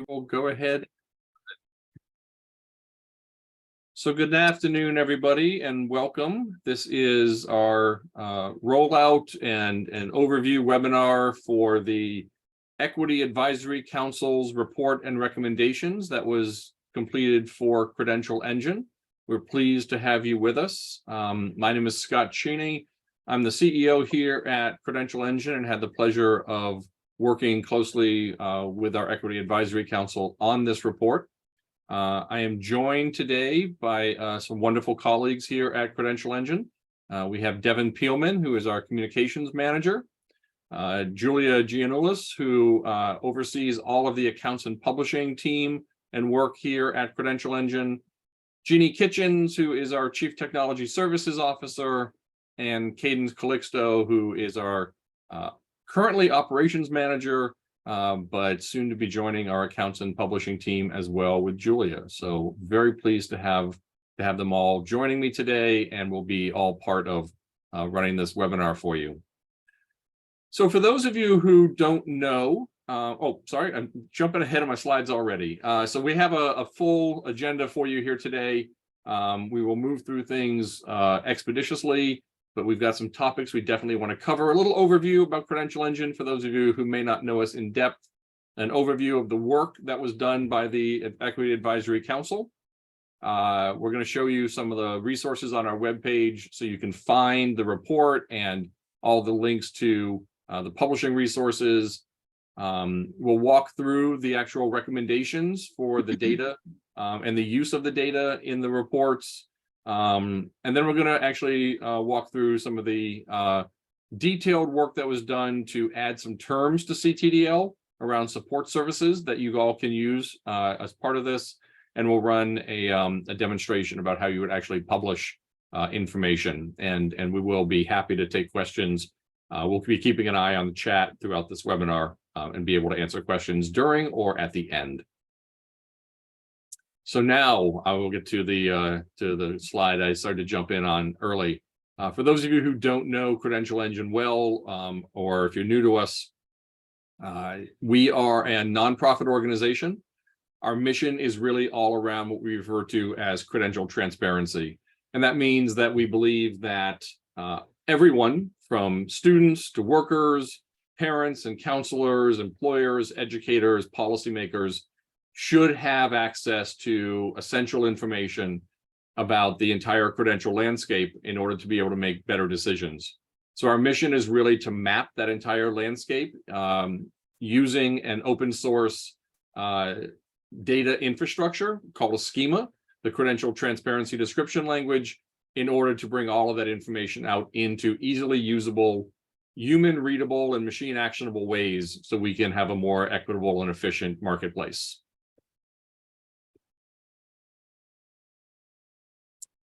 We'll go ahead. So good afternoon, everybody, and welcome. This is our rollout and an overview webinar for the Equity Advisory Council's report and recommendations that was completed for Credential Engine. We're pleased to have you with us. My name is Scott Cheney. I'm the CEO here at Credential Engine and had the pleasure of working closely with our Equity Advisory Council on this report. I am joined today by some wonderful colleagues here at Credential Engine. We have Devin Peelman, who is our communications manager, Julia Gianoulis, who oversees all of the accounts and publishing team and work here at Credential Engine, Jeannie Kitchens, who is our chief technology services officer, and Cadence Calixto, who is our currently operations manager, but soon to be joining our accounts and publishing team as well with Julia. So very pleased to have them all joining me today, and will be all part of running this webinar for you. So for those of you who don't know, sorry, I'm jumping ahead of my slides already. So we have a full agenda for you here today. We will move through things expeditiously, but we've got some topics we definitely want to cover. A little overview about Credential Engine for those of you who may not know us in depth, an overview of the work that was done by the Equity Advisory Council. We're going to show you some of the resources on our webpage so you can find the report and all the links to the publishing resources. We'll walk through the actual recommendations for the data and the use of the data in the reports. And then we're going to actually walk through some of the detailed work that was done to add some terms to CTDL around support services that you all can use as part of this. And we'll run a demonstration about how you would actually publish information. And we will be happy to take questions. We'll be keeping an eye on the chat throughout this webinar and be able to answer questions during or at the end. So now I will get to the slide I started to jump in on early. For those of you who don't know Credential Engine well, or if you're new to us, we are a nonprofit organization. Our mission is really all around what we refer to as credential transparency. And that means that we believe that everyone from students to workers, parents and counselors, employers, educators, policymakers should have access to essential information about the entire credential landscape in order to be able to make better decisions. So our mission is really to map that entire landscape using an open source data infrastructure called a schema, the Credential Transparency Description Language, in order to bring all of that information out into easily usable, human readable and machine actionable ways so we can have a more equitable and efficient marketplace.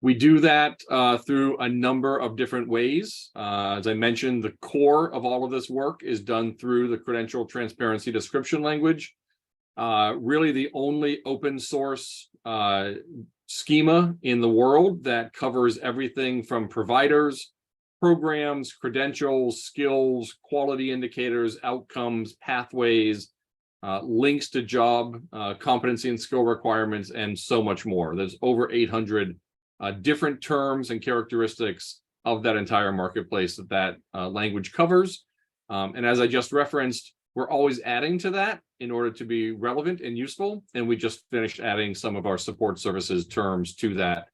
We do that through a number of different ways. As I mentioned, the core of all of this work is done through the Credential Transparency Description Language. Really the only open source schema in the world that covers everything from providers, programs, credentials, skills, quality indicators, outcomes, pathways, links to job competency and skill requirements, and so much more. There's over 800 different terms and characteristics of that entire marketplace that language covers. And as I just referenced, we're always adding to that in order to be relevant and useful. And we just finished adding some of our support services terms to that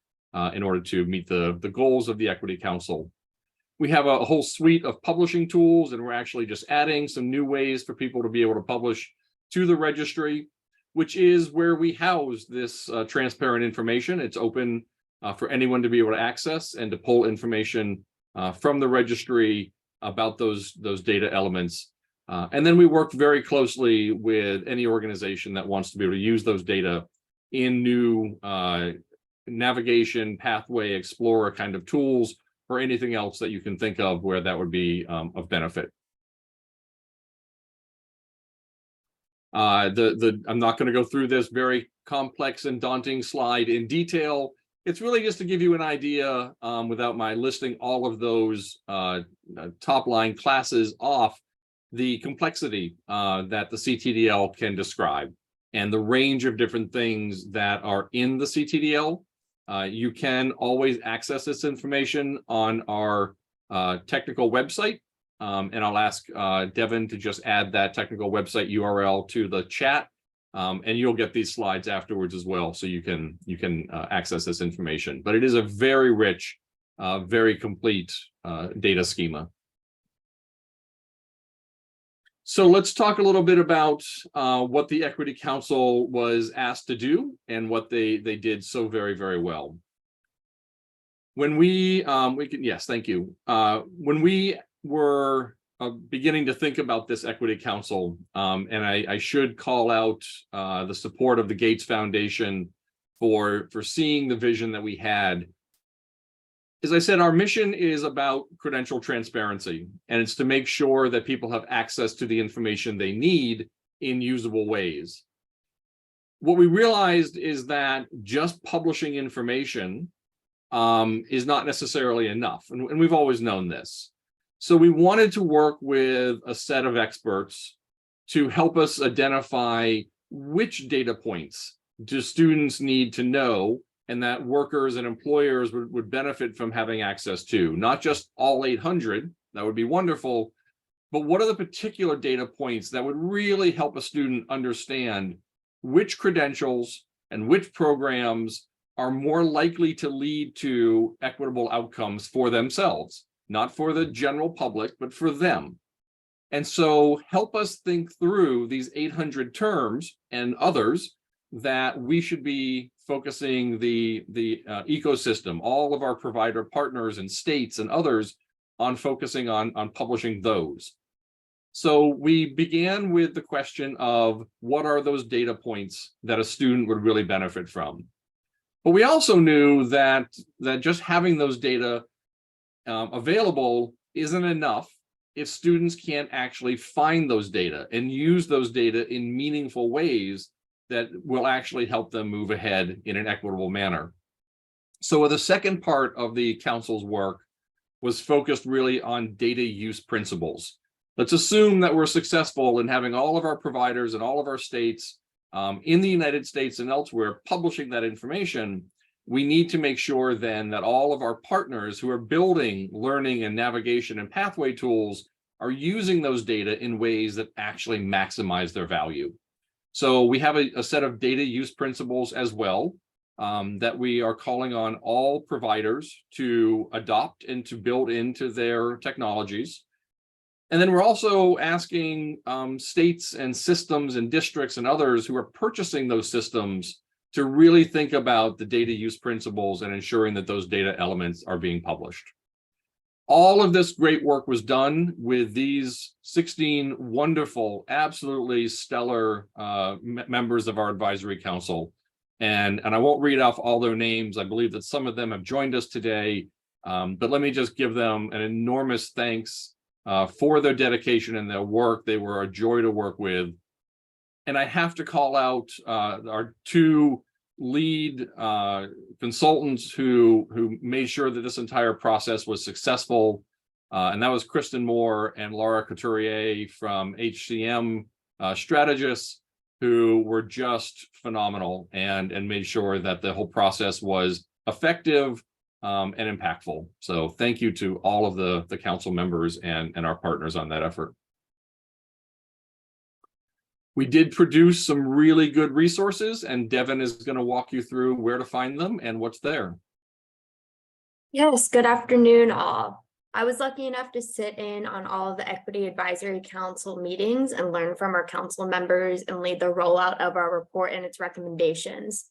in order to meet the goals of the Equity Council. We have a whole suite of publishing tools, and we're actually just adding some new ways for people to be able to publish to the registry, which is where we house this transparent information. It's open for anyone to be able to access and to pull information from the registry about those data elements. And then we work very closely with any organization that wants to be able to use those data in new navigation, pathway, explorer kind of tools, or anything else that you can think of where that would be of benefit. I'm not going to go through this very complex and daunting slide in detail. It's really just to give you an idea, without my listing all of those top line classes off, the complexity that the CTDL can describe. and the range of different things that are in the CTDL. You can always access this information on our technical website. And I'll ask Devin to just add that technical website URL to the chat. And you'll get these slides afterwards as well, so you can access this information. But it is a very rich, very complete data schema. So let's talk a little bit about what the Equity Council was asked to do and what they did so very, very well. When yes, thank you. When we were beginning to think about this Equity Council, and I should call out the support of the Gates Foundation for seeing the vision that we had. As I said, our mission is about credential transparency, and it's to make sure that people have access to the information they need in usable ways. What we realized is that just publishing information is not necessarily enough, and we've always known this. So we wanted to work with a set of experts to help us identify which data points do students need to know and that workers and employers would benefit from having access to. Not just all 800, that would be wonderful, but what are the particular data points that would really help a student understand which credentials and which programs are more likely to lead to equitable outcomes for themselves, not for the general public, but for them. And so help us think through these 800 terms and others that we should be focusing the ecosystem, all of our provider partners and states and others on focusing on publishing those. So we began with the question of what are those data points that a student would really benefit from. But we also knew that just having those data available isn't enough if students can't actually find those data and use those data in meaningful ways that will actually help them move ahead in an equitable manner. So the second part of the council's work was focused really on data use principles. Let's assume that we're successful in having all of our providers and all of our states in the United States and elsewhere publishing that information. We need to make sure then that all of our partners who are building learning and navigation and pathway tools are using those data in ways that actually maximize their value. So we have a set of data use principles as well that we are calling on all providers to adopt and to build into their technologies. And then we're also asking states and systems and districts and others who are purchasing those systems to really think about the data use principles and ensuring that those data elements are being published. All of this great work was done with these 16 wonderful, absolutely stellar members of our advisory council. And I won't read off all their names. I believe that some of them have joined us today, but let me just give them an enormous thanks for their dedication and their work. They were a joy to work with. And I have to call out our two lead consultants who made sure that this entire process was successful. And that was Kristen Moore and Laura Couturier from HCM Strategists, who were just phenomenal and made sure that the whole process was effective and impactful. So thank you to all of the council members and our partners on that effort. We did produce some really good resources, and Devin is going to walk you through where to find them and what's there. Yes, good afternoon, all. I was lucky enough to sit in on all of the Equity Advisory Council meetings and learn from our council members and lead the rollout of our report and its recommendations.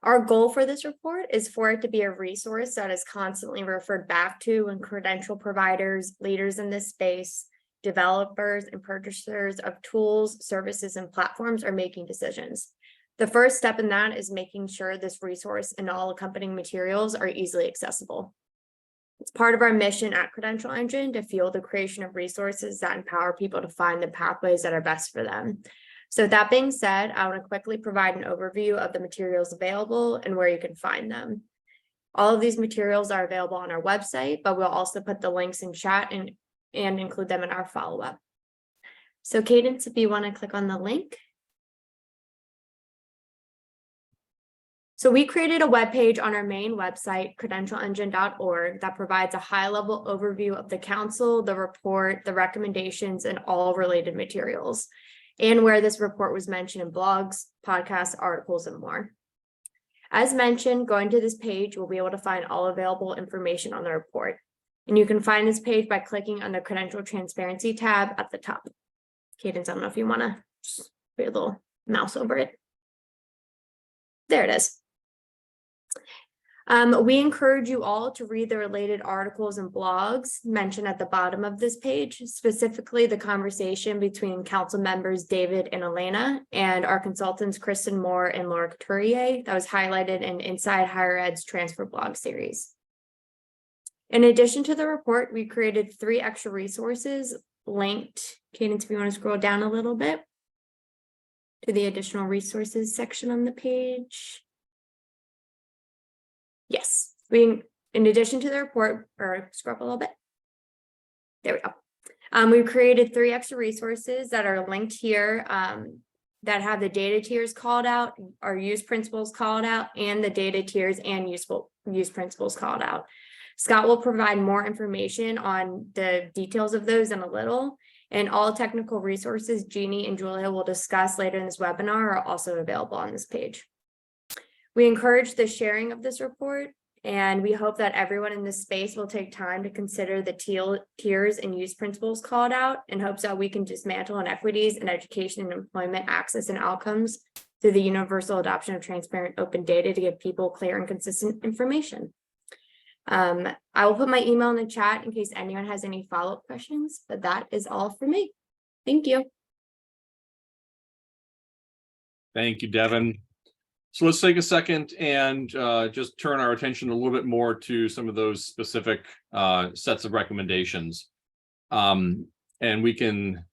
Our goal for this report is for it to be a resource that is constantly referred back to when credential providers, leaders in this space, developers and purchasers of tools, services, and platforms are making decisions. The first step in that is making sure this resource and all accompanying materials are easily accessible. It's part of our mission at Credential Engine to fuel the creation of resources that empower people to find the pathways that are best for them. So with that being said, I want to quickly provide an overview of the materials available and where you can find them. All of these materials are available on our website, but we'll also put the links in chat and include them in our follow-up. So Cadence, if you want to click on the link. So we created a webpage on our main website, credentialengine.org, that provides a high-level overview of the council, the report, the recommendations, and all related materials, and where this report was mentioned in blogs, podcasts, articles, and more. As mentioned, going to this page, we'll be able to find all available information on the report. And you can find this page by clicking on the Credential Transparency tab at the top. Cadence, I don't know if you want to just put a little mouse over it. There it is. We encourage you all to read the related articles and blogs mentioned at the bottom of this page, specifically the conversation between council members David and Elena and our consultants Kristen Moore and Laura Couturier that was highlighted in Inside Higher Ed's Transfer blog series. In addition to the report, we created 3 extra resources linked. Cadence, if you want to scroll down a little bit to the additional resources section on the page. Yes, in addition to the report, or scroll up a little bit. There we go. We've created 3 extra resources that are linked here that have the data tiers called out, our use principles called out, and the data tiers and use principles called out. Scott will provide more information on the details of those in a little, and all technical resources Jeannie and Julia will discuss later in this webinar are also available on this page. We encourage the sharing of this report, and we hope that everyone in this space will take time to consider the tiers and use principles called out in hopes that we can dismantle inequities in education and employment access and outcomes through the universal adoption of transparent open data to give people clear and consistent information. I will put my email in the chat in case anyone has any follow-up questions, but that is all for me. Thank you. Thank you, Devin. So let's take a second and just turn our attention a little bit more to some of those specific sets of recommendations. And we can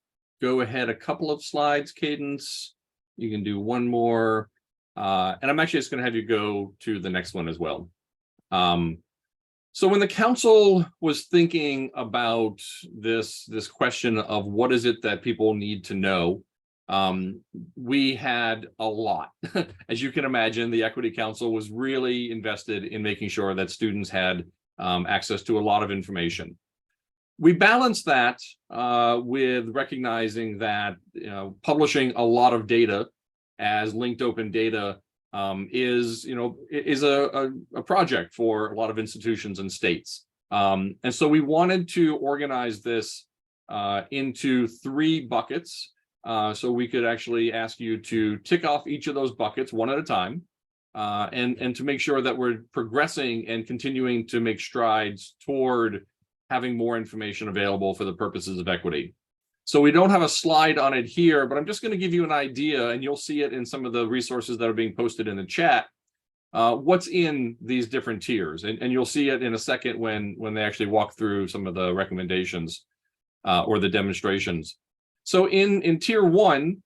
go ahead a couple of slides, Cadence. You can do one more. And I'm actually just going to have you go to the next one as well. So when the council was thinking about this question of what is it that people need to know, we had a lot. As you can imagine, the Equity Council was really invested in making sure that students had access to a lot of information. We balanced that with recognizing that publishing a lot of data as linked open data is a project for a lot of institutions and states. And so we wanted to organize this into 3 buckets. So we could actually ask you to tick off each of those buckets one at a time, and to make sure that we're progressing and continuing to make strides toward having more information available for the purposes of equity. So we don't have a slide on it here, but I'm just going to give you an idea, and you'll see it in some of the resources that are being posted in the chat, what's in these different tiers. And you'll see it in a second when they actually walk through some of the recommendations or the demonstrations. So in tier 1,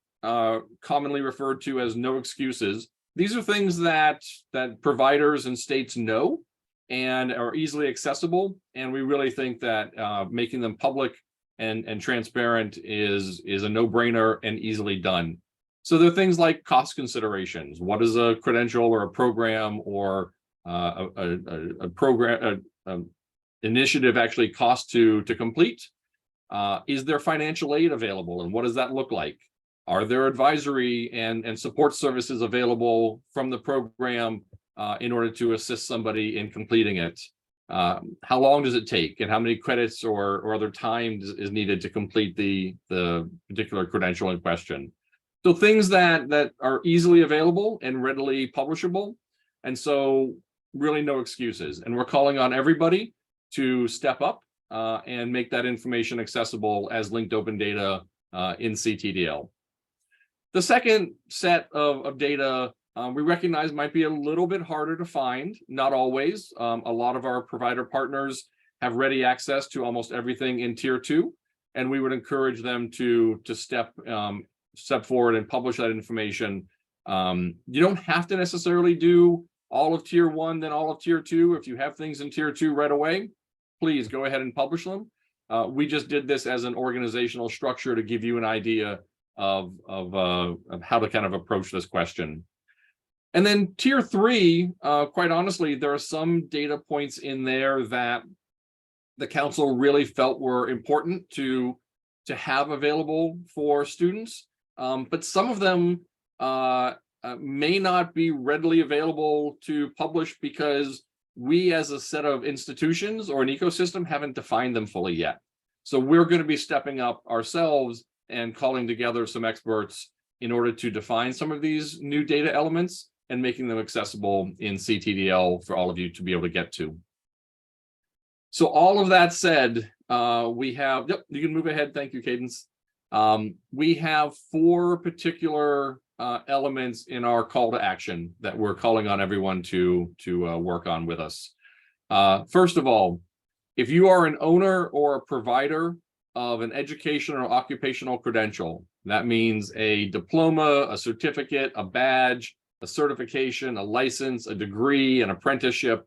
commonly referred to as no excuses, these are things that providers and states know and are easily accessible. And we really think that making them public and transparent is a no-brainer and easily done. So there are things like cost considerations. What does a credential or a program or a program initiative actually cost to complete? Is there financial aid available, and what does that look like? Are there advisory and support services available from the program in order to assist somebody in completing it? How long does it take, and how many credits or other time is needed to complete the particular credential in question? So things that are easily available and readily publishable, and so really no excuses. And we're calling on everybody to step up and make that information accessible as linked open data in CTDL. The second set of data we recognize might be a little bit harder to find, not always. A lot of our provider partners have ready access to almost everything in tier 2, and we would encourage them to step forward and publish that information. You don't have to necessarily do all of tier 1, then all of tier 2. If you have things in tier 2 right away, please go ahead and publish them. We just did this as an organizational structure to give you an idea of how to kind of approach this question. And then tier 3, quite honestly, there are some data points in there that the council really felt were important to have available for students. But some of them may not be readily available to publish because we as a set of institutions or an ecosystem haven't defined them fully yet. So we're going to be stepping up ourselves and calling together some experts in order to define some of these new data elements and making them accessible in CTDL for all of you to be able to get to. So all of that said, we have, yep, you can move ahead. Thank you, Cadence. We have 4 particular elements in our call to action that we're calling on everyone to work on with us. First of all, if you are an owner or a provider of an educational or occupational credential, that means a diploma, a certificate, a badge, a certification, a license, a degree, an apprenticeship,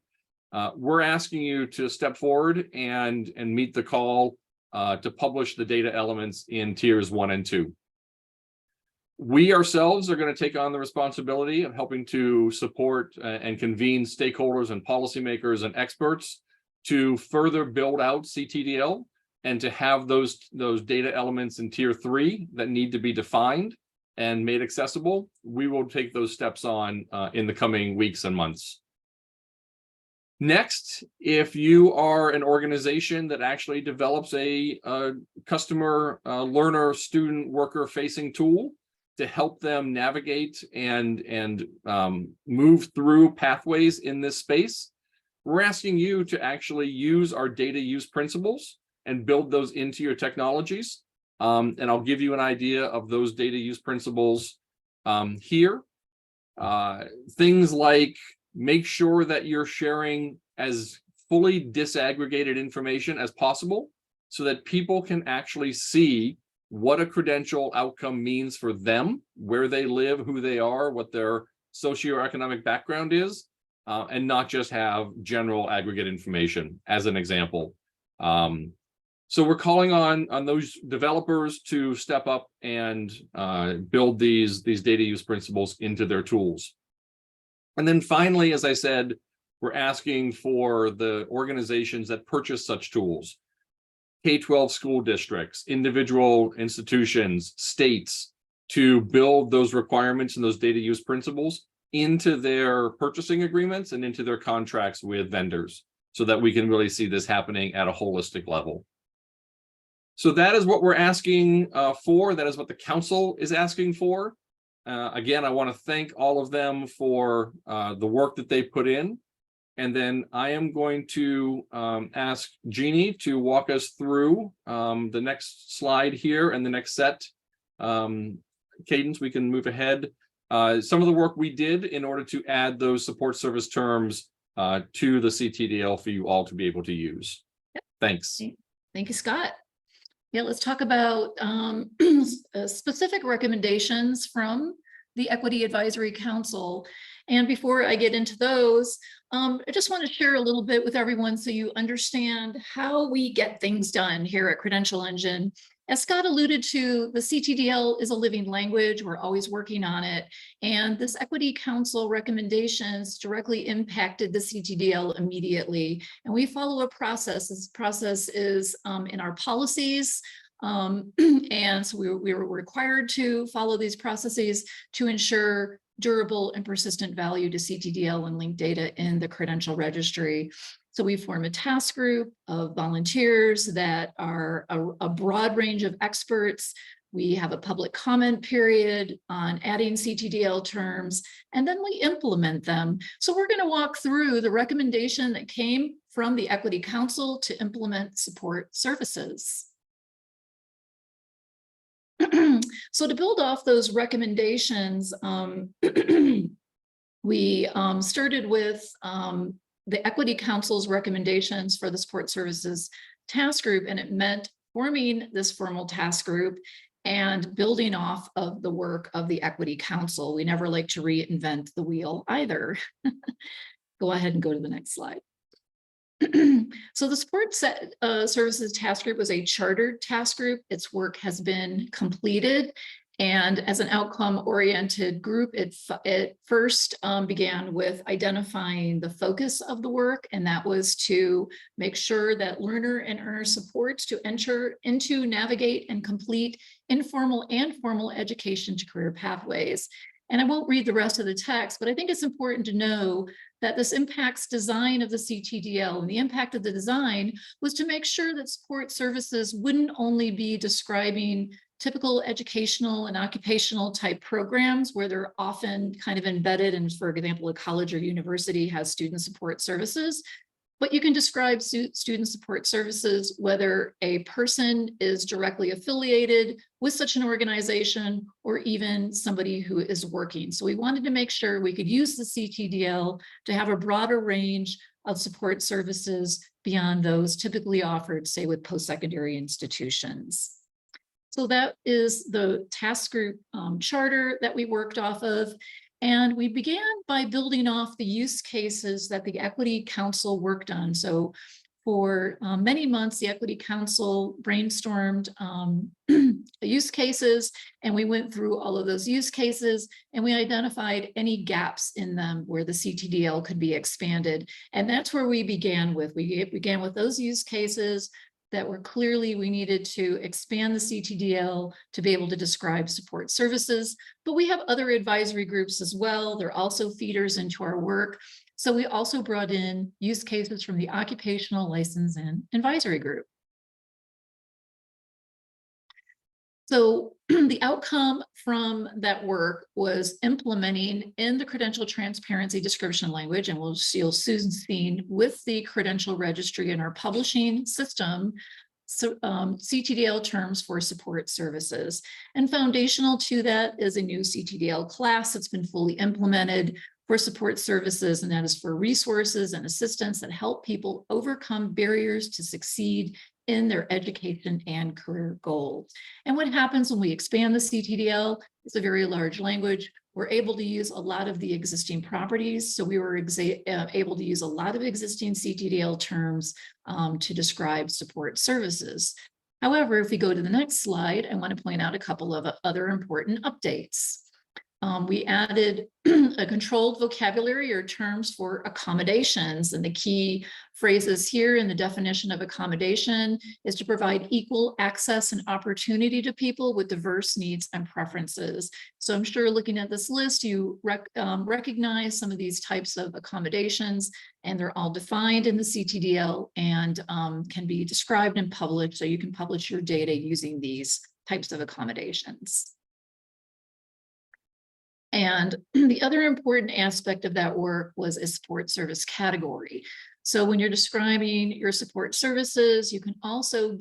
we're asking you to step forward and meet the call to publish the data elements in tiers 1 and 2. We ourselves are going to take on the responsibility of helping to support and convene stakeholders and policymakers and experts to further build out CTDL and to have those data elements in tier 3 that need to be defined and made accessible. We will take those steps on in the coming weeks and months. Next, if you are an organization that actually develops a customer, learner, student, worker facing tool to help them navigate and move through pathways in this space, we're asking you to actually use our data use principles and build those into your technologies. And I'll give you an idea of those data use principles here. Things like make sure that you're sharing as fully disaggregated information as possible so that people can actually see what a credential outcome means for them, where they live, who they are, what their socioeconomic background is, and not just have general aggregate information as an example. So we're calling on those developers to step up and build these data use principles into their tools. And then finally, as I said, we're asking for the organizations that purchase such tools, K-12 school districts, individual institutions, states, to build those requirements and those data use principles into their purchasing agreements and into their contracts with vendors so that we can really see this happening at a holistic level. So that is what we're asking for. That is what the council is asking for. Again, I want to thank all of them for the work that they put in. And then I am going to ask Jeannie to walk us through the next slide here and the next set. Cadence, we can move ahead. Some of the work we did in order to add those support service terms to the CTDL for you all to be able to use. Yep. Thanks. Thank you, Scott. Yeah, let's talk about specific recommendations from the Equity Advisory Council. And before I get into those, I just want to share a little bit with everyone so you understand how we get things done here at Credential Engine. As Scott alluded to, the CTDL is a living language. We're always working on it. And this Equity Council recommendations directly impacted the CTDL immediately. And we follow a process. This process is in our policies. And so we were required to follow these processes to ensure durable and persistent value to CTDL and linked data in the credential registry. So we form a task group of volunteers that are a broad range of experts. We have a public comment period on adding CTDL terms, and then we implement them. So we're going to walk through the recommendation that came from the Equity Council to implement support services. So to build off those recommendations, we started with the Equity Council's recommendations for the support services task group, and it meant forming this formal task group and building off of the work of the Equity Council. We never like to reinvent the wheel either. Go ahead and go to the next slide. So the support services task group was a chartered task group. Its work has been completed, And as an outcome-oriented group, it first began with identifying the focus of the work, and that was to make sure that learner and earner supports to enter into, navigate, and complete informal and formal education to career pathways. And I won't read the rest of the text, but I think it's important to know that this impacts design of the CTDL, and the impact of the design was to make sure that support services wouldn't only be describing typical educational and occupational type programs where they're often kind of embedded in, for example, a college or university has student support services, but you can describe student support services whether a person is directly affiliated with such an organization or even somebody who is working. So we wanted to make sure we could use the CTDL to have a broader range of support services beyond those typically offered, say, with post-secondary institutions. So that is the task group charter that we worked off of. And we began by building off the use cases that the Equity Council worked on. So for many months, the Equity Council brainstormed use cases, and we went through all of those use cases, and we identified any gaps in them where the CTDL could be expanded. And that's where we began with. We began with those use cases that were clearly we needed to expand the CTDL to be able to describe support services, but we have other advisory groups as well. They're also feeders into our work. So we also brought in use cases from the Occupational License and Advisory Group. So the outcome from that work was implementing in the credential transparency description language, and you'll soon see with the credential registry in our publishing system, so CTDL terms for support services. And foundational to that is a new CTDL class that's been fully implemented for support services, and that is for resources and assistance that help people overcome barriers to succeed in their education and career goals. And what happens when we expand the CTDL, it's a very large language. We're able to use a lot of the existing properties. So we were able to use a lot of existing CTDL terms to describe support services. However, if we go to the next slide, I want to point out a couple of other important updates. We added a controlled vocabulary or terms for accommodations, and the key phrases here in the definition of accommodation is to provide equal access and opportunity to people with diverse needs and preferences. So I'm sure looking at this list, you recognize some of these types of accommodations, and they're all defined in the CTDL and can be described and published, so you can publish your data using these types of accommodations. And the other important aspect of that work was a support service category. So when you're describing your support services, you can also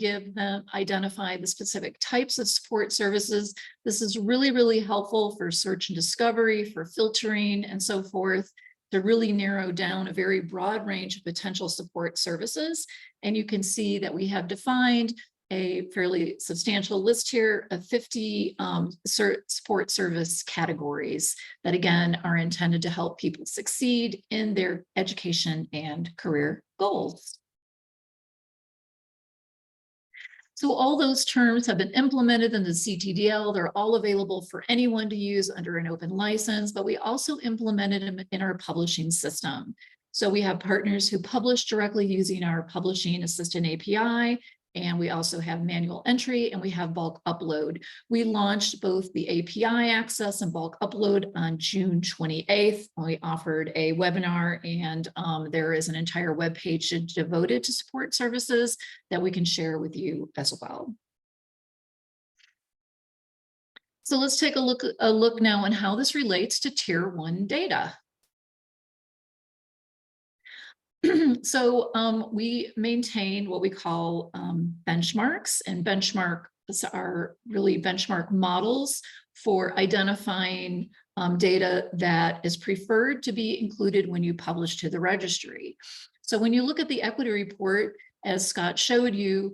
identify the specific types of support services. This is really, really helpful for search and discovery, for filtering and so forth, to really narrow down a very broad range of potential support services. And you can see that we have defined a fairly substantial list here of 50 support service categories that, again, are intended to help people succeed in their education and career goals. So all those terms have been implemented in the CTDL. They're all available for anyone to use under an open license, but we also implemented them in our publishing system. So we have partners who publish directly using our publishing assistant API, and we also have manual entry, and we have bulk upload. We launched both the API access and bulk upload on June 28th. We offered a webinar, and there is an entire webpage devoted to support services that we can share with you as well. So let's take a look now on how this relates to Tier 1 data. So we maintain what we call benchmarks, and benchmarks are really benchmark models for identifying data that is preferred to be included when you publish to the registry. So when you look at the equity report, as Scott showed you,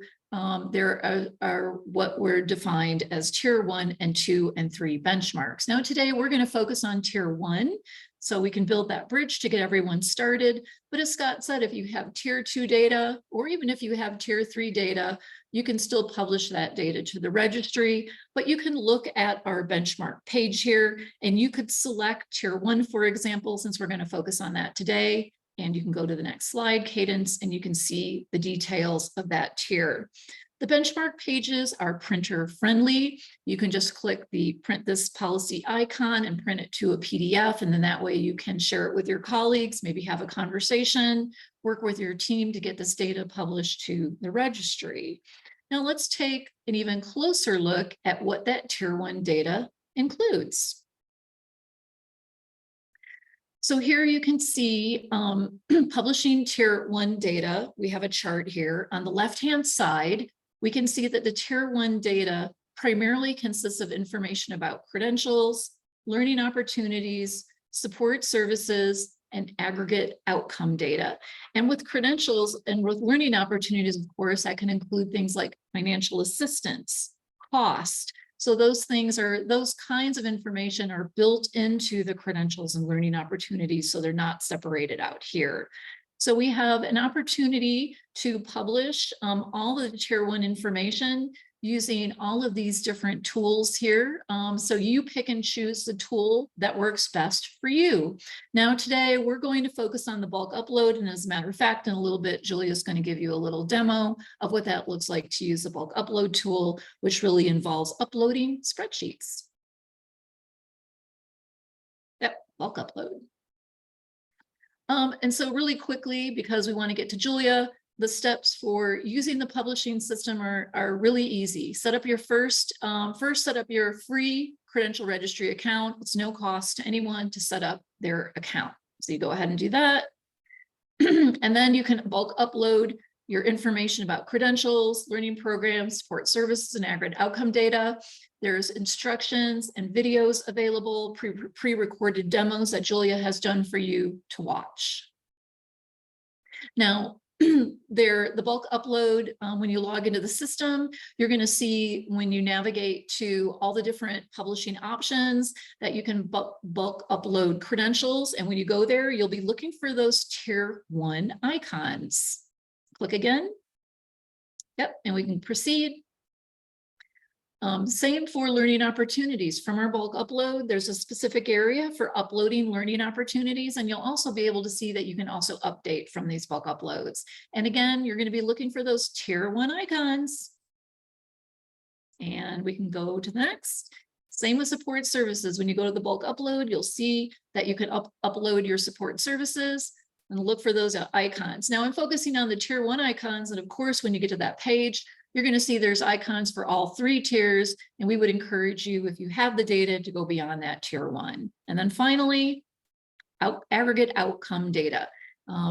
there are what were defined as tier 1 and 2 and 3 benchmarks. Now today we're going to focus on tier 1 so we can build that bridge to get everyone started. But as Scott said, if you have tier 2 data, or even if you have tier 3 data, you can still publish that data to the registry, but you can look at our benchmark page here and you could select tier 1, for example, since we're going to focus on that today. And you can go to the next slide, Cadence, and you can see the details of that tier. The benchmark pages are printer friendly. You can just click the print this policy icon and print it to a PDF. And then that way you can share it with your colleagues, maybe have a conversation, work with your team to get this data published to the registry. Now let's take an even closer look at what that tier 1 data includes. So here you can see publishing tier 1 data. We have a chart here. On the left-hand side, we can see that the tier 1 data primarily consists of information about credentials, learning opportunities, support services, and aggregate outcome data. And with credentials and with learning opportunities, of course, that can include things like financial assistance, cost. So those kinds of information are built into the credentials and learning opportunities, so they're not separated out here. So we have an opportunity to publish all of the tier 1 information using all of these different tools here. So you pick and choose the tool that works best for you. Now today we're going to focus on the bulk upload, and as a matter of fact, in a little bit, Julia's going to give you a little demo of what that looks like to use the bulk upload tool, which really involves uploading spreadsheets. Yep, bulk upload. And so really quickly, because we want to get to Julia, the steps for using the publishing system are really easy. Set up your first set up your free credential registry account. It's no cost to anyone to set up their account. So you go ahead and do that. And then you can bulk upload your information about credentials, learning programs, support services, and aggregate outcome data. There's instructions and videos available, pre-recorded demos that Julia has done for you to watch. Now, the bulk upload, when you log into the system, you're going to see when you navigate to all the different publishing options that you can bulk upload credentials. And when you go there, you'll be looking for those tier 1 icons. Click again. Yep, and we can proceed. Same for learning opportunities. From our bulk upload, there's a specific area for uploading learning opportunities, and you'll also be able to see that you can also update from these bulk uploads. And again, you're going to be looking for those tier 1 icons. And we can go to the next. Same with support services. When you go to the bulk upload, you'll see that you can upload your support services and look for those icons. Now I'm focusing on the tier 1 icons, and of course, when you get to that page, you're going to see there's icons for all 3 tiers, and we would encourage you, if you have the data, to go beyond that tier 1. And then finally, aggregate outcome data.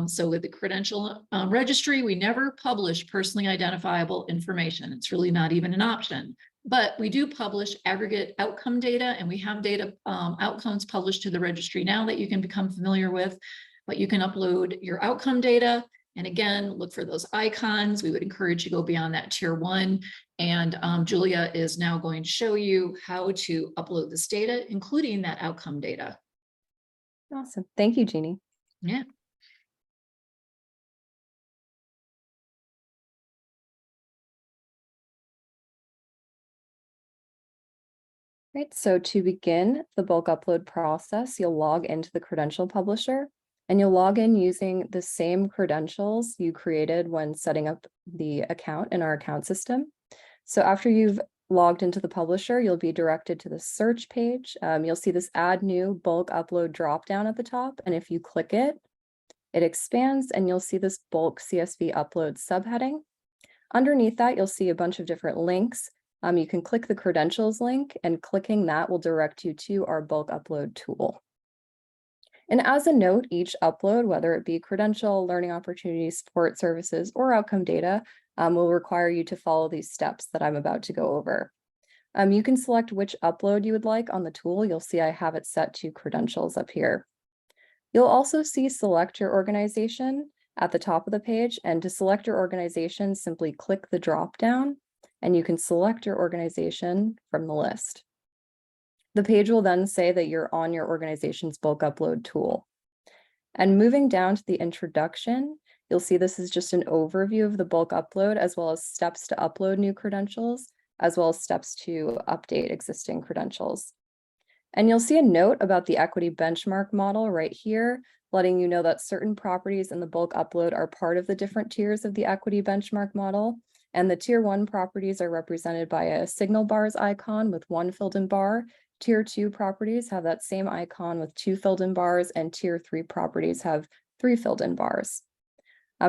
So with the credential registry, we never publish personally identifiable information. It's really not even an option, but we do publish aggregate outcome data, and we have data outcomes published to the registry now that you can become familiar with, but you can upload your outcome data. And again, look for those icons. We would encourage you to go beyond that tier 1. And Julia is now going to show you how to upload this data, including that outcome data. Awesome. Thank you, Jeannie. Yeah. Right. So to begin the bulk upload process, you'll log into the credential publisher. And you'll log in using the same credentials you created when setting up the account in our account system. So after you've logged into the publisher, you'll be directed to the search page. You'll see this add new bulk upload dropdown at the top. And if you click it, it expands and you'll see this bulk CSV upload subheading. Underneath that, you'll see a bunch of different links. You can click the credentials link, and clicking that will direct you to our bulk upload tool. And as a note, each upload, whether it be credential, learning opportunities, support services, or outcome data, will require you to follow these steps that I'm about to go over. You can select which upload you would like on the tool. You'll see I have it set to credentials up here. You'll also see select your organization. at the top of the page. And to select your organization, simply click the drop down and you can select your organization from the list. The page will then say that you're on your organization's bulk upload tool. And moving down to the introduction, you'll see this is just an overview of the bulk upload, as well as steps to upload new credentials, as well as steps to update existing credentials. And you'll see a note about the equity benchmark model right here, letting you know that certain properties in the bulk upload are part of the different tiers of the equity benchmark model. And the tier 1 properties are represented by a signal bars icon with 1 filled-in bar. Tier 2 properties have that same icon with 2 filled-in bars, and tier 3 properties have 3 filled-in bars.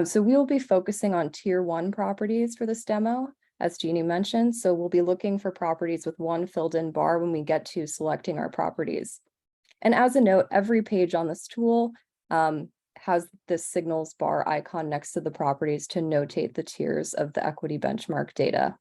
So we will be focusing on tier 1 properties for this demo, as Jeannie mentioned. So we'll be looking for properties with 1 filled-in bar when we get to selecting our properties. And as a note, every page on this tool has this signals bar icon next to the properties to notate the tiers of the equity benchmark data.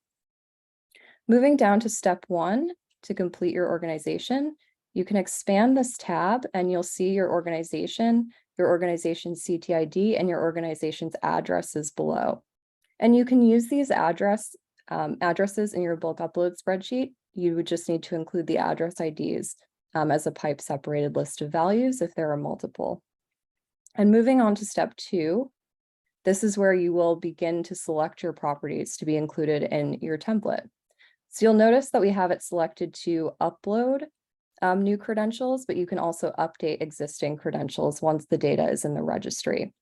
Moving down to step 1, to complete your organization, you can expand this tab and you'll see your organization's CTID, and your organization's addresses below. And you can use these addresses in your bulk upload spreadsheet. You would just need to include the address IDs as a pipe separated list of values if there are multiple. And moving on to step 2, this is where you will begin to select your properties to be included in your template. So you'll notice that we have it selected to upload new credentials, but you can also update existing credentials once the data is in the registry.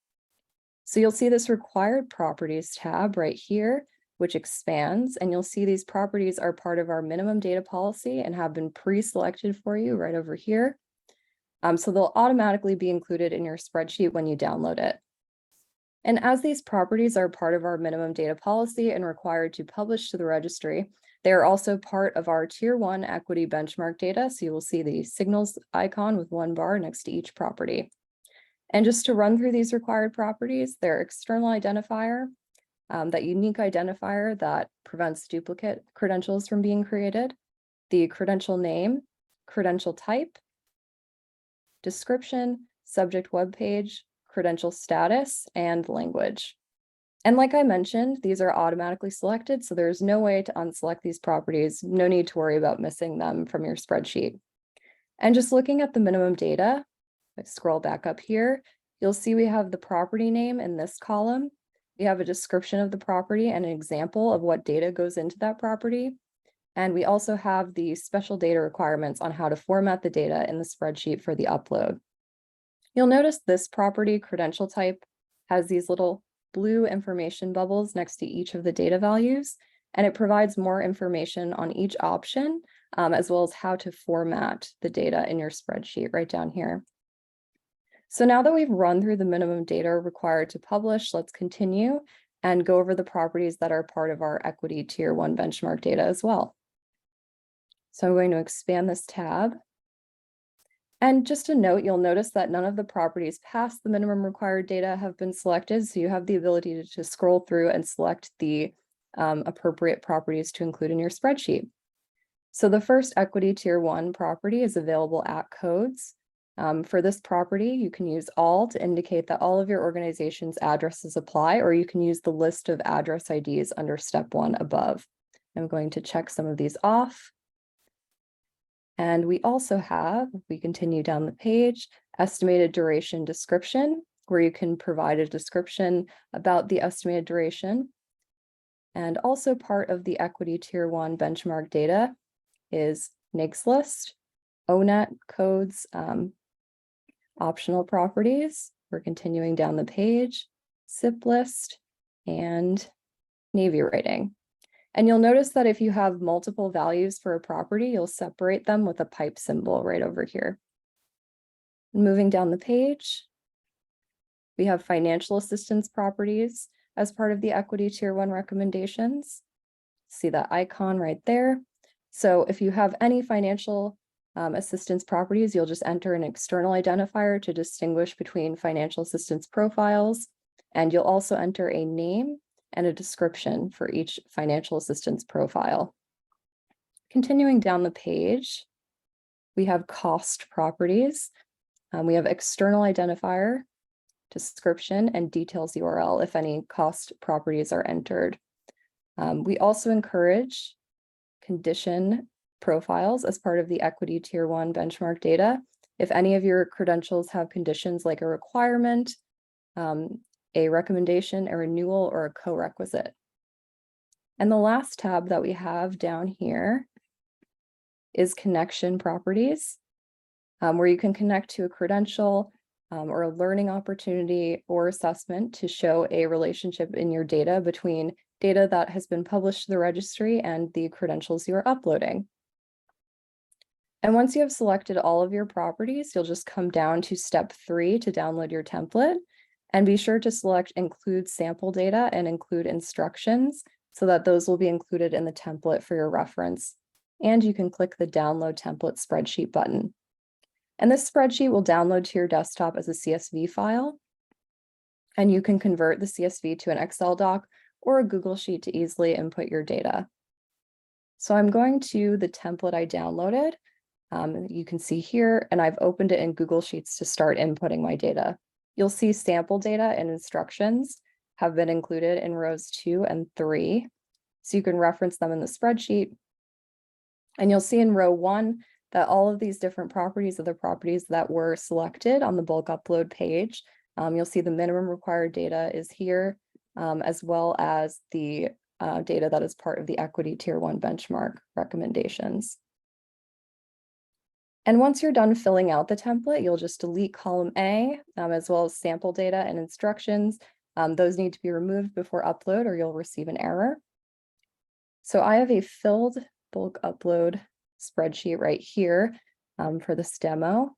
So you'll see this required properties tab right here, which expands, and you'll see these properties are part of our minimum data policy and have been pre-selected for you right over here. So they'll automatically be included in your spreadsheet when you download it. And as these properties are part of our minimum data policy and required to publish to the registry, they are also part of our tier 1 equity benchmark data. So you will see the signals icon with 1 bar next to each property. And just to run through these required properties, their external identifier, that unique identifier that prevents duplicate credentials from being created, the credential name, credential type, description, subject web page, credential status, and language. And like I mentioned, these are automatically selected, so there's no way to unselect these properties. No need to worry about missing them from your spreadsheet. And just looking at the minimum data, if I scroll back up here, you'll see we have the property name in this column. We have a description of the property and an example of what data goes into that property. And we also have the special data requirements on how to format the data in the spreadsheet for the upload. You'll notice this property credential type has these little blue information bubbles next to each of the data values, and it provides more information on each option, as well as how to format the data in your spreadsheet right down here. So now that we've run through the minimum data required to publish, let's continue and go over the properties that are part of our equity tier 1 benchmark data as well. So I'm going to expand this tab. And just a note, you'll notice that none of the properties past the minimum required data have been selected. So you have the ability to scroll through and select the appropriate properties to include in your spreadsheet. So the first equity tier 1 property is available at codes. For this property, you can use all to indicate that all of your organization's addresses apply, or you can use the list of address IDs under step 1 above. I'm going to check some of these off. And we also have, if we continue down the page, estimated duration description, where you can provide a description about the estimated duration. And also part of the equity tier 1 benchmark data is NAICS list, ONET codes, optional properties. We're continuing down the page, SIP list, and Navy rating. And you'll notice that if you have multiple values for a property, you'll separate them with a pipe symbol right over here. Moving down the page, we have financial assistance properties as part of the equity tier 1 recommendations. See that icon right there. So if you have any financial assistance properties, you'll just enter an external identifier to distinguish between financial assistance profiles. And you'll also enter a name and a description for each financial assistance profile. Continuing down the page, we have cost properties. We have external identifier, description, and details URL if any cost properties are entered. We also encourage condition profiles as part of the equity tier 1 benchmark data. If any of your credentials have conditions like a requirement, a recommendation, a renewal, or a co-requisite. And the last tab that we have down here is connection properties, where you can connect to a credential or a learning opportunity or assessment to show a relationship in your data between data that has been published to the registry and the credentials you are uploading. And once you have selected all of your properties, you'll just come down to step 3 to download your template, and be sure to select include sample data and include instructions so that those will be included in the template for your reference. And you can click the download template spreadsheet button. And this spreadsheet will download to your desktop as a CSV file, and you can convert the CSV to an Excel doc or a Google Sheet to easily input your data. So I'm going to the template I downloaded. You can see here, and I've opened it in Google Sheets to start inputting my data. You'll see sample data and instructions have been included in rows 2 and 3, so you can reference them in the spreadsheet. And you'll see in row 1 that all of these different properties are the properties that were selected on the bulk upload page. You'll see the minimum required data is here, as well as the data that is part of the equity tier 1 benchmark recommendations. And once you're done filling out the template, you'll just delete column A, as well as sample data and instructions. Those need to be removed before upload or you'll receive an error. So I have a filled bulk upload spreadsheet right here for this demo.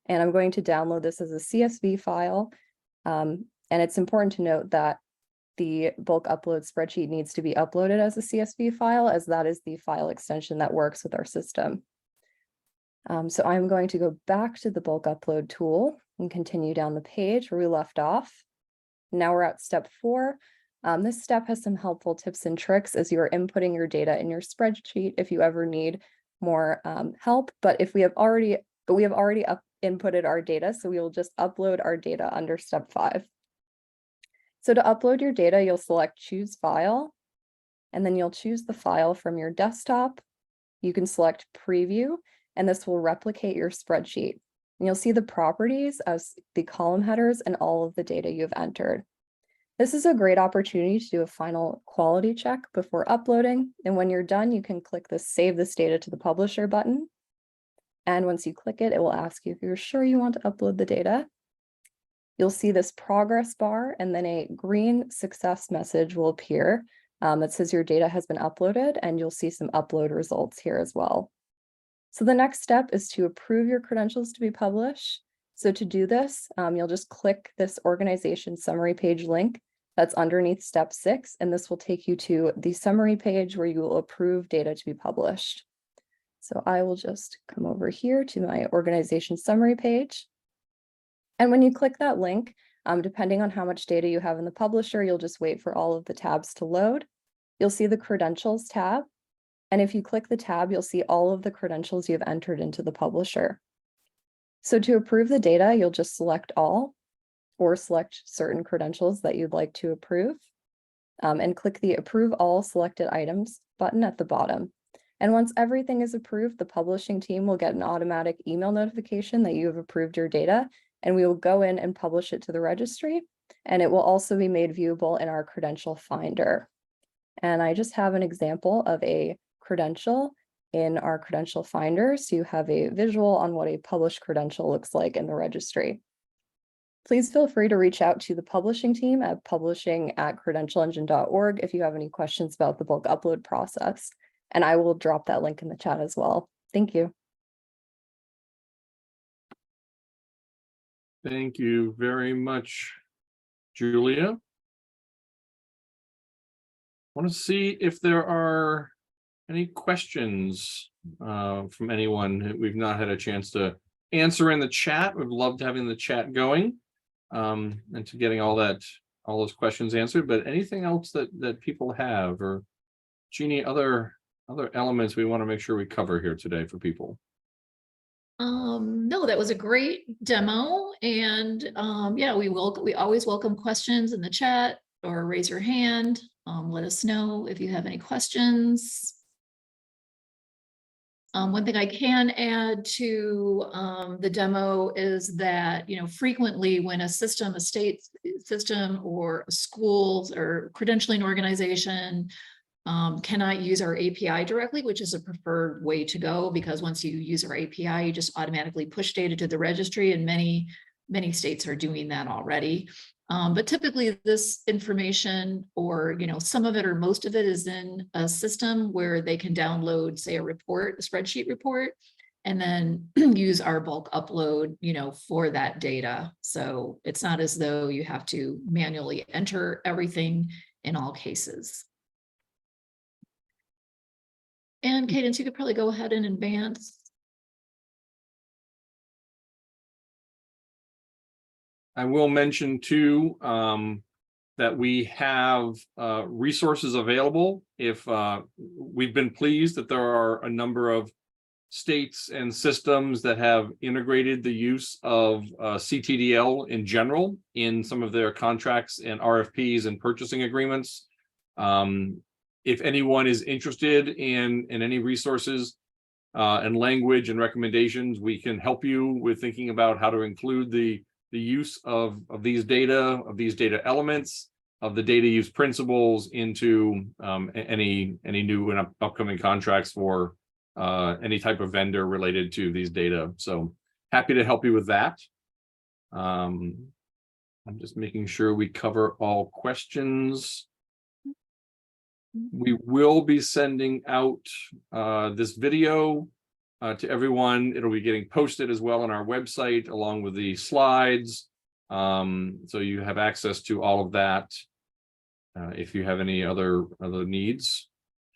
And I'm going to download this as a CSV file. And it's important to note that the bulk upload spreadsheet needs to be uploaded as a CSV file, as that is the file extension that works with our system. So I'm going to go back to the bulk upload tool and continue down the page where we left off. Now we're at step 4. This step has some helpful tips and tricks as you are inputting your data in your spreadsheet if you ever need more help. But if we have already inputted our data, so we will just upload our data under step 5. So to upload your data, you'll select choose file, and then you'll choose the file from your desktop. You can select preview, and this will replicate your spreadsheet. And you'll see the properties as the column headers and all of the data you've entered. This is a great opportunity to do a final quality check before uploading. And when you're done, you can click the Save this data to the Publisher button. And once you click it, it will ask you if you're sure you want to upload the data. You'll see this progress bar, and then a green success message will appear that says your data has been uploaded, and you'll see some upload results here as well. So the next step is to approve your credentials to be published. So to do this, you'll just click this organization summary page link that's underneath step 6, and this will take you to the summary page where you will approve data to be published. So I will just come over here to my organization summary page. And when you click that link, depending on how much data you have in the publisher, you'll just wait for all of the tabs to load. You'll see the credentials tab. And if you click the tab, you'll see all of the credentials you've entered into the publisher. So to approve the data, you'll just select all or select certain credentials that you'd like to approve and click the Approve All Selected Items button at the bottom. And once everything is approved, the publishing team will get an automatic email notification that you have approved your data, and we will go in and publish it to the registry, and it will also be made viewable in our credential finder. And I just have an example of a credential in our credential finder, so you have a visual on what a published credential looks like in the registry. Please feel free to reach out to the publishing team at publishing@credentialengine.org if you have any questions about the bulk upload process, and I will drop that link in the chat as well. Thank you. Thank you very much, Julia. I want to see if there are any questions from anyone that we've not had a chance to answer in the chat. We've loved having the chat going and to getting all those questions answered. But anything else that people have, or Jeannie, other elements we want to make sure we cover here today for people? No, that was a great demo, And yeah, we always welcome questions in the chat or raise your hand. Let us know if you have any questions. One thing I can add to the demo is that, frequently when a state system or a school or credentialing organization cannot use our API directly, which is a preferred way to go, because once you use our API, you just automatically push data to the registry, and many states are doing that already. But typically this information, or some of it or most of it, is in a system where they can download, say, a spreadsheet report, and then use our bulk upload, for that data. So it's not as though you have to manually enter everything in all cases. And Cadence, you could probably go ahead and advance. I will mention too that we have resources available. If we've been pleased that there are a number of states and systems that have integrated the use of CTDL in general in some of their contracts and RFPs and purchasing agreements. If anyone is interested in any resources and language and recommendations, we can help you with thinking about how to include the use of these data elements, of the data use principles into any new and upcoming contracts for any type of vendor related to these data. So happy to help you with that. I'm just making sure we cover all questions. We will be sending out this video to everyone. It'll be getting posted as well on our website along with the slides. So you have access to all of that. If you have any other needs,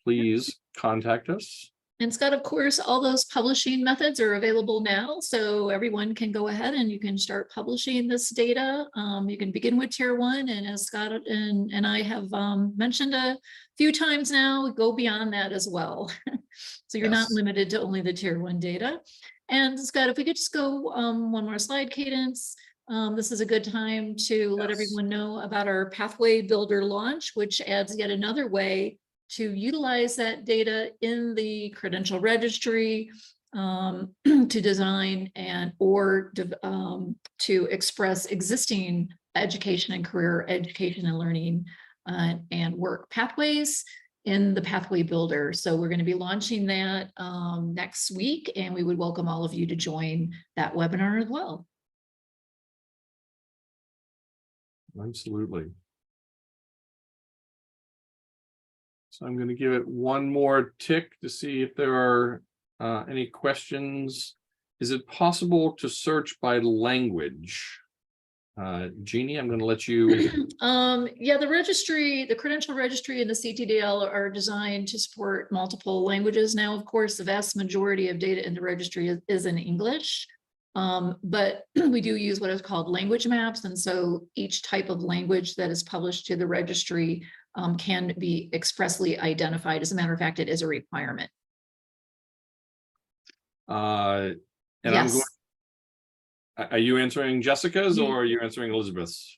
please contact us. And Scott, of course, all those publishing methods are available now, so everyone can go ahead and you can start publishing this data. You can begin with tier 1, and as Scott and I have mentioned a few times now, go beyond that as well. So you're not limited to only the tier 1 data. And Scott, if we could just go one more slide, Cadence. This is a good time to let everyone know about our Pathway Builder launch, which adds yet another way to utilize that data in the credential registry to design or to express existing education and career education and learning and work pathways in the Pathway Builder. So we're going to be launching that next week, and we would welcome all of you to join that webinar as well. Absolutely. So I'm going to give it one more tick to see if there are any questions. Is it possible to search by language? Jeannie, I'm going to let you. Yeah, the registry, the credential registry and the CTDL are designed to support multiple languages. Now, of course, the vast majority of data in the registry is in English, but we do use what is called language maps. And so each type of language that is published to the registry can be expressly identified. As a matter of fact, it is a requirement. And yes. Are you answering Jessica's or are you answering Elizabeth's?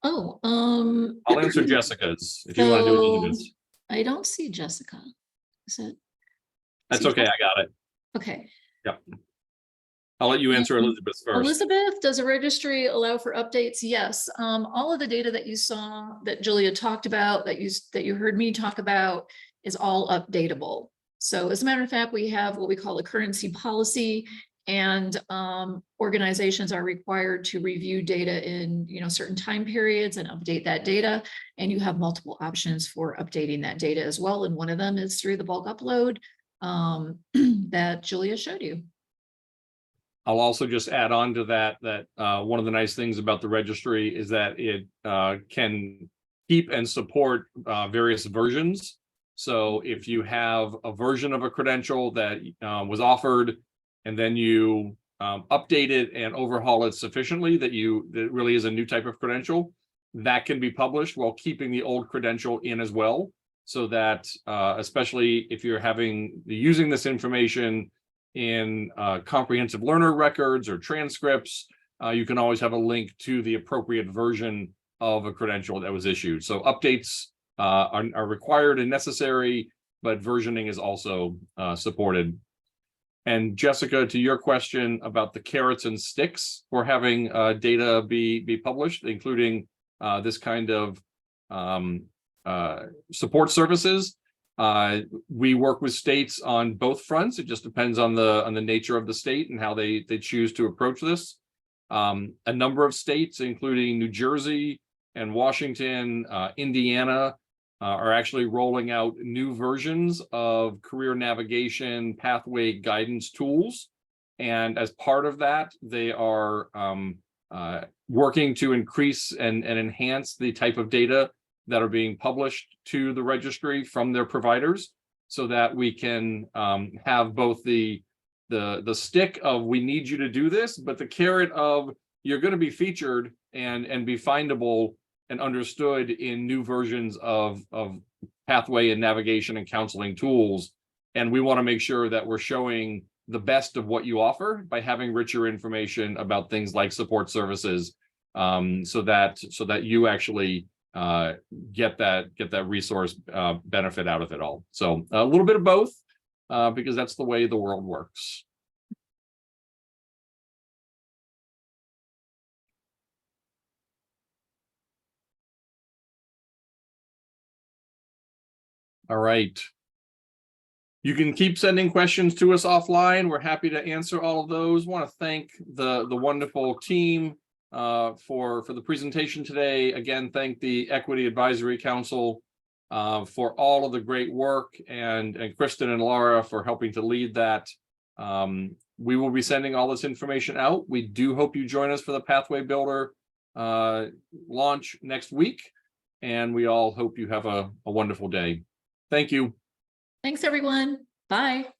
Oh, I'll answer Jessica's if you want to do Elizabeth's. I don't see Jessica. Is it? That's okay. I got it. Okay. Yep. I'll let you answer Elizabeth first. Elizabeth, does a registry allow for updates? Yes. All of the data that you saw that Julia talked about, that you heard me talk about, is all updatable. So as a matter of fact, we have what we call a currency policy, and organizations are required to review data in certain time periods and update that data. And you have multiple options for updating that data as well. And one of them is through the bulk upload that Julia showed you. I'll also just add on to that one of the nice things about the registry is that it can keep and support various versions. So if you have a version of a credential that was offered and then you update it and overhaul it sufficiently that it really is a new type of credential, that can be published while keeping the old credential in as well. So that especially if you're using this information in comprehensive learner records or transcripts, you can always have a link to the appropriate version of a credential that was issued. So updates are required and necessary, but versioning is also supported. And Jessica, to your question about the carrots and sticks for having data be published, including this kind of support services, we work with states on both fronts. It just depends on the nature of the state and how they choose to approach this. A number of states, including New Jersey and Washington, Indiana, are actually rolling out new versions of career navigation pathway guidance tools. And as part of that, they are working to increase and enhance the type of data that are being published to the registry from their providers, so that we can have both the stick of we need you to do this, but the carrot of you're going to be featured and be findable and understood in new versions of pathway and navigation and counseling tools. And we want to make sure that we're showing the best of what you offer by having richer information about things like support services, so that you actually get that resource benefit out of it all. So a little bit of both, because that's the way the world works. All right. You can keep sending questions to us offline. We're happy to answer all of those. Want to thank the wonderful team for the presentation today. Again, thank the Equity Advisory Council for all of the great work, and Kristen and Laura for helping to lead that. We will be sending all this information out. We do hope you join us for the Pathway Builder launch next week, and we all hope you have a wonderful day. Thank you. Thanks, everyone. Bye.